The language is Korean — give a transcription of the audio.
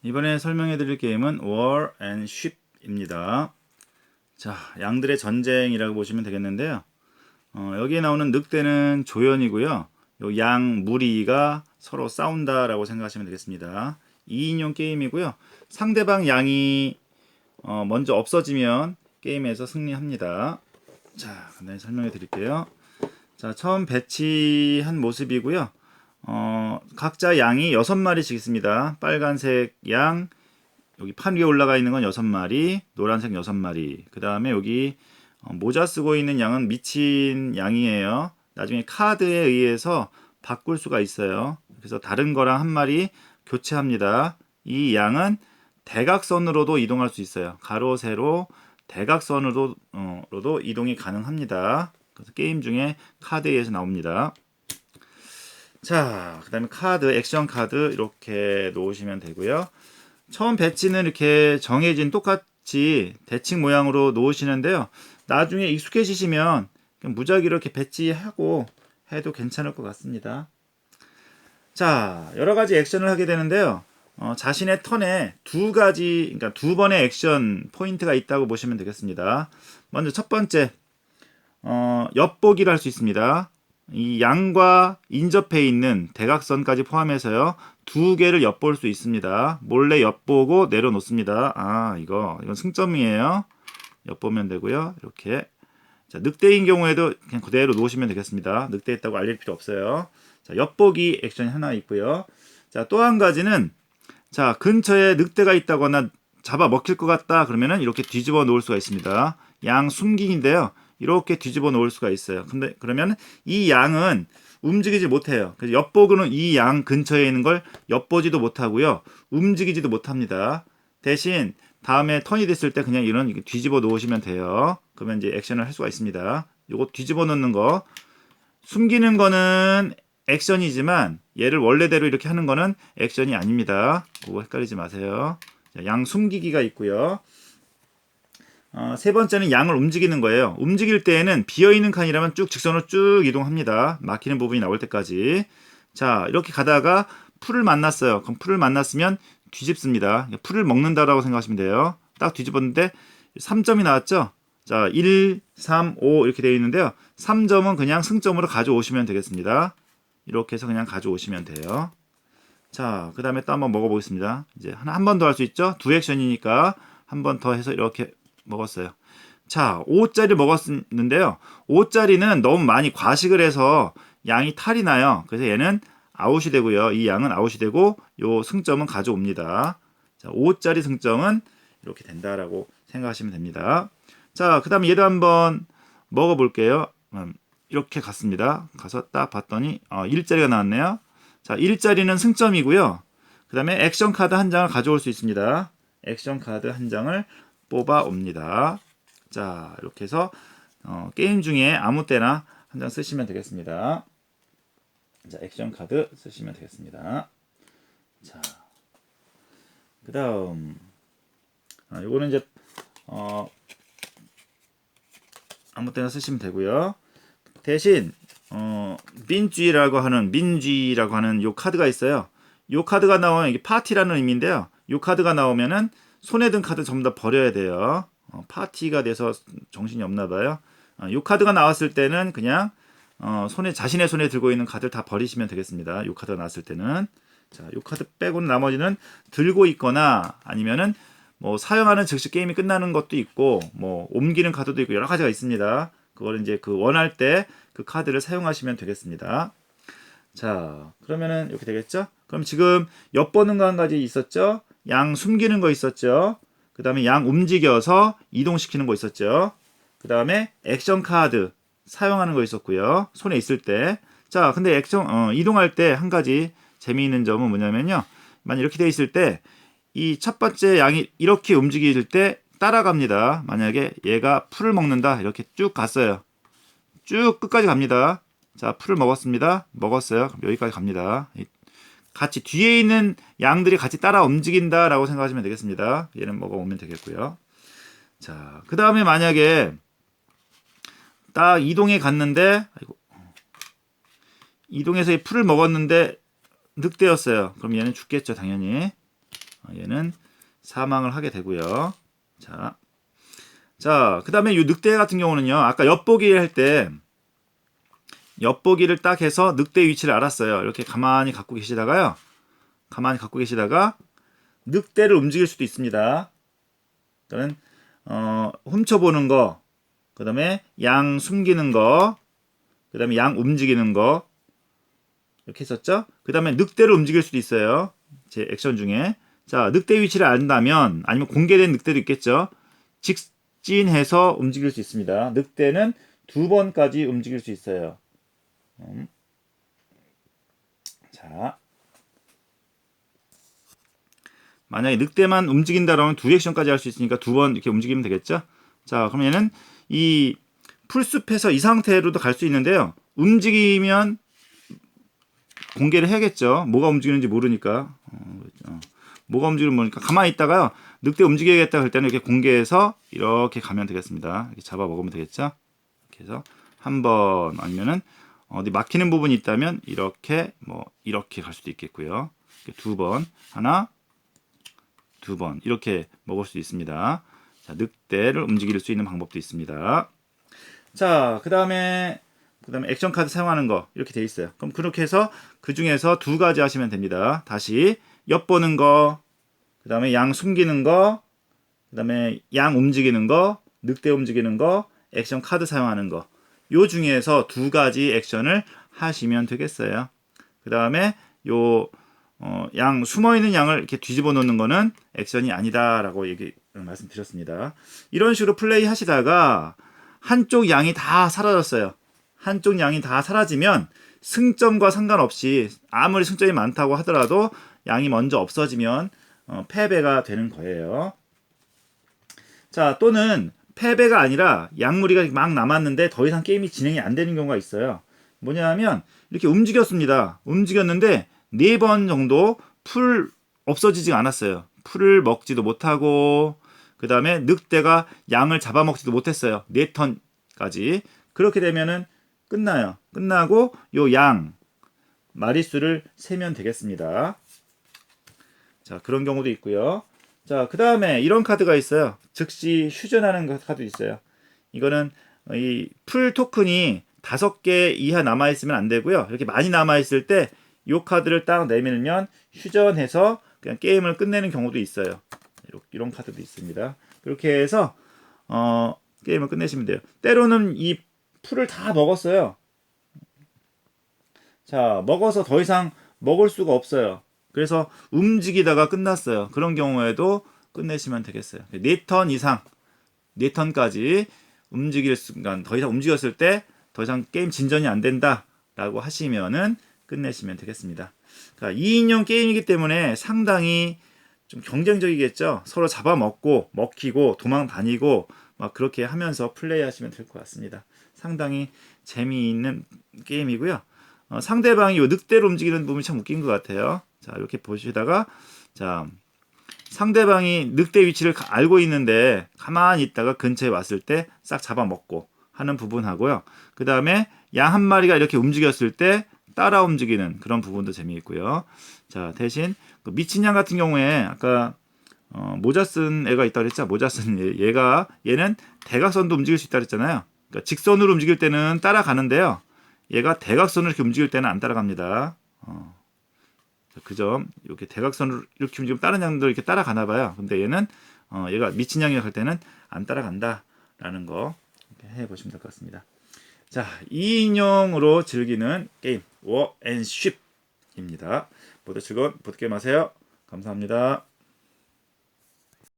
이번에 설명해 드릴 게임은 War and Sheep입니다. 자, 양들의 전쟁이라고 보시면 되겠는데요. 여기에 나오는 늑대는 조연이고요. 요 양 무리가 서로 싸운다라고 생각하시면 되겠습니다. 2인용 게임이고요. 상대방 양이 먼저 없어지면 게임에서 승리합니다. 자, 간단히 설명해 드릴게요. 자, 처음 배치한 모습이고요. 각자 양이 6마리씩 있습니다. 빨간색 양, 여기 판 위에 올라가 있는 건 6마리, 노란색 6마리. 그 다음에 여기 모자 쓰고 있는 양은 미친 양이에요. 나중에 카드에 의해서 바꿀 수가 있어요. 그래서 다른 거랑 한 마리 교체합니다. 이 양은 대각선으로도 이동할 수 있어요. 가로, 세로, 대각선으로도 이동이 가능합니다. 그래서 게임 중에 카드에 의해서 나옵니다. 자, 그 다음에 카드, 액션 카드 이렇게 놓으시면 되고요. 처음 배치는 이렇게 정해진 똑같이 대칭 모양으로 놓으시는데요. 나중에 익숙해지시면 그냥 무작위로 이렇게 배치하고 해도 괜찮을 것 같습니다. 자, 여러 가지 액션을 하게 되는데요. 자신의 턴에 그러니까 두 번의 액션 포인트가 있다고 보시면 되겠습니다. 먼저 첫 번째, 엿보기를 할 수 있습니다. 이 양과 인접해 있는 대각선까지 포함해서요. 두 개를 엿볼 수 있습니다. 몰래 엿보고 내려놓습니다. 이건 승점이에요. 엿보면 되고요. 이렇게. 자, 늑대인 경우에도 그냥 그대로 놓으시면 되겠습니다. 늑대했다고 알릴 필요 없어요. 자, 엿보기 액션이 하나 있고요. 자, 또 한 가지는 자, 근처에 늑대가 있다거나 잡아 먹힐 것 같다 그러면은 이렇게 뒤집어 놓을 수가 있습니다. 양 숨기기인데요. 이렇게 뒤집어 놓을 수가 있어요. 근데 그러면 이 양은 움직이지 못해요. 그래서 엿보고는 이 양 근처에 있는 걸 엿보지도 못하고요. 움직이지도 못합니다. 대신 다음에 턴이 됐을 때 그냥 이런 뒤집어 놓으시면 돼요. 그러면 이제 액션을 할 수가 있습니다. 요거 뒤집어 놓는 거 숨기는 거는 액션이지만 얘를 원래대로 이렇게 하는 거는 액션이 아닙니다. 그거 헷갈리지 마세요. 자, 양 숨기기가 있고요. 세 번째는 양을 움직이는 거예요. 움직일 때에는 비어있는 칸이라면 쭉 직선으로 쭉 이동합니다. 막히는 부분이 나올 때까지. 자, 이렇게 가다가 풀을 만났어요. 그럼 풀을 만났으면 뒤집습니다. 풀을 먹는다라고 생각하시면 돼요. 딱 뒤집었는데 3점이 나왔죠? 자, 1, 3, 5 이렇게 되어 있는데요. 3점은 그냥 승점으로 가져오시면 되겠습니다. 이렇게 해서 그냥 가져오시면 돼요. 자, 그 다음에 또 한번 먹어보겠습니다. 이제 한 번 더 할 수 있죠? 두 액션이니까 한 번 더 해서 이렇게 먹었어요. 자, 5짜리 먹었는데요. 5짜리는 너무 많이 과식을 해서 양이 탈이 나요. 그래서 얘는 아웃이 되고요. 이 양은 아웃이 되고 요 승점은 가져옵니다. 자, 5짜리 승점은 이렇게 된다라고 생각하시면 됩니다. 자, 그 다음에 얘도 한번 먹어볼게요. 이렇게 갔습니다. 가서 딱 봤더니 1짜리가 나왔네요. 자, 1짜리는 승점이고요. 그 다음에 액션 카드 한 장을 가져올 수 있습니다. 액션 카드 한 장을 뽑아 옵니다. 자, 이렇게 해서 게임 중에 아무 때나 한 장 쓰시면 되겠습니다. 자, 액션 카드 쓰시면 되겠습니다. 자, 그 다음 요거는 이제 아무 때나 쓰시면 되고요. 대신 민쥐라고 하는 요 카드가 있어요. 요 카드가 나오면 이게 파티라는 의미인데요. 요 카드가 나오면은 손에 든 카드 전부 다 버려야 돼요. 파티가 돼서 정신이 없나 봐요. 요 카드가 나왔을 때는 그냥 자신의 손에 들고 있는 카드를 다 버리시면 되겠습니다. 요 카드가 나왔을 때는 자, 요 카드 빼고는 나머지는 들고 있거나 아니면은 뭐 사용하는 즉시 게임이 끝나는 것도 있고 뭐 옮기는 카드도 있고 여러 가지가 있습니다. 그걸 이제 그 원할 때 그 카드를 사용하시면 되겠습니다. 자, 그러면은 이렇게 되겠죠? 그럼 지금 엿보는 거 한 가지 있었죠? 양 숨기는 거 있었죠? 그 다음에 양 움직여서 이동시키는 거 있었죠? 그 다음에 액션 카드 사용하는 거 있었고요. 손에 있을 때. 자, 근데 이동할 때 한 가지 재미있는 점은 뭐냐면요. 만약 이렇게 돼 있을 때 이 첫 번째 양이 이렇게 움직일 때 따라갑니다. 만약에 얘가 풀을 먹는다. 이렇게 쭉 갔어요. 쭉 끝까지 갑니다. 자, 풀을 먹었습니다. 먹었어요. 그럼 여기까지 갑니다. 같이 뒤에 있는 양들이 같이 따라 움직인다라고 생각하시면 되겠습니다. 얘는 먹어오면 되겠고요. 자, 그 다음에 만약에 딱 이동해 갔는데 이동해서 이 풀을 먹었는데 늑대였어요. 그럼 얘는 죽겠죠, 당연히. 얘는 사망을 하게 되고요. 자, 그 다음에 이 늑대 같은 경우는요. 아까 엿보기 할 때 엿보기를 딱 해서 늑대 위치를 알았어요. 이렇게 가만히 갖고 계시다가 늑대를 움직일 수도 있습니다. 그러니까 훔쳐보는 거, 그 다음에 양 숨기는 거, 그 다음에 양 움직이는 거 이렇게 했었죠. 그 다음에 늑대를 움직일 수도 있어요. 제 액션 중에. 자, 늑대 위치를 안다면 아니면 공개된 늑대도 있겠죠. 직진해서 움직일 수 있습니다. 늑대는 2번까지 움직일 수 있어요. 자, 만약에 늑대만 움직인다라면 2액션까지 할 수 있으니까 2번 이렇게 움직이면 되겠죠. 자, 그럼 얘는 이 풀숲에서 이 상태로도 갈 수 있는데요. 움직이면 공개를 해야겠죠. 뭐가 움직이는지 모르니까. 뭐가 움직이는지 모르니까 가만히 있다가요. 늑대 움직여야겠다 할 때는 이렇게 공개해서 이렇게 가면 되겠습니다. 이렇게 잡아 먹으면 되겠죠. 이렇게 해서 한 번 아니면은 어디 막히는 부분이 있다면 이렇게 이렇게 갈 수도 있겠고요. 2번 하나 2번 이렇게 먹을 수 있습니다. 자, 늑대를 움직일 수 있는 방법도 있습니다. 자, 그 다음에 액션 카드 사용하는 거 이렇게 돼 있어요. 그럼 그렇게 해서 그 중에서 2가지 하시면 됩니다. 다시 엿보는 거, 그 다음에 양 숨기는 거, 그 다음에 양 움직이는 거, 늑대 움직이는 거, 액션 카드 사용하는 거. 요 중에서 2가지 액션을 하시면 되겠어요. 그 다음에 양 숨어있는 양을 이렇게 뒤집어 놓는 거는 액션이 아니다라고 말씀드렸습니다. 이런 식으로 플레이 하시다가 한쪽 양이 다 사라졌어요. 한쪽 양이 다 사라지면 승점과 상관없이 아무리 승점이 많다고 하더라도 양이 먼저 없어지면 패배가 되는 거예요. 자, 또는 패배가 아니라 약물이가 막 남았는데 더 이상 게임이 진행이 안 되는 경우가 있어요. 뭐냐면 이렇게 움직였습니다. 움직였는데 4번 정도 풀 없어지지 않았어요. 풀을 먹지도 못하고 그 다음에 늑대가 양을 잡아먹지도 못했어요. 4턴까지. 그렇게 되면은 끝나요. 끝나고 요 양 마리수를 세면 되겠습니다. 자, 그런 경우도 있고요. 자, 그 다음에 이런 카드가 있어요. 즉시 휴전하는 카드 있어요. 이거는 이 풀 토큰이 5개 이하 남아있으면 안 되고요. 이렇게 많이 남아있을 때 이 카드를 딱 내밀면 휴전해서 그냥 게임을 끝내는 경우도 있어요. 이런 카드도 있습니다. 그렇게 해서 게임을 끝내시면 돼요. 때로는 이 풀을 다 먹었어요. 자, 먹어서 더 이상 먹을 수가 없어요. 그래서 움직이다가 끝났어요. 그런 경우에도 끝내시면 되겠어요. 4턴 이상, 4턴까지 움직일 순간, 더 이상 움직였을 때 더 이상 게임 진전이 안 된다라고 하시면은 끝내시면 되겠습니다. 그러니까 2인용 게임이기 때문에 상당히 좀 경쟁적이겠죠. 서로 잡아먹고, 먹히고, 도망 다니고, 막 그렇게 하면서 플레이하시면 될 것 같습니다. 상당히 재미있는 게임이고요. 상대방이 요 늑대로 움직이는 부분이 참 웃긴 것 같아요. 자, 이렇게 보시다가, 자, 상대방이 늑대 위치를 알고 있는데 가만히 있다가 근처에 왔을 때 싹 잡아먹고 하는 부분하고요. 그 다음에 양 한 마리가 이렇게 움직였을 때 따라 움직이는 그런 부분도 재미있고요. 자, 대신 그 미친 양 같은 경우에 아까 모자 쓴 애가 있다고 그랬죠? 모자 쓴 얘는 대각선도 움직일 수 있다고 그랬잖아요. 그러니까 직선으로 움직일 때는 따라가는데요. 얘가 대각선으로 이렇게 움직일 때는 안 따라갑니다. 그 점 이렇게 대각선으로 이렇게 움직이면 다른 양들 이렇게 따라가나 봐요. 근데 얘는 얘가 미친 양이라고 할 때는 안 따라간다라는 거 이렇게 해보시면 될 것 같습니다. 자, 2인용으로 즐기는 게임 워앤쉽입니다. 모두 즐거운 보드게임 하세요. 감사합니다.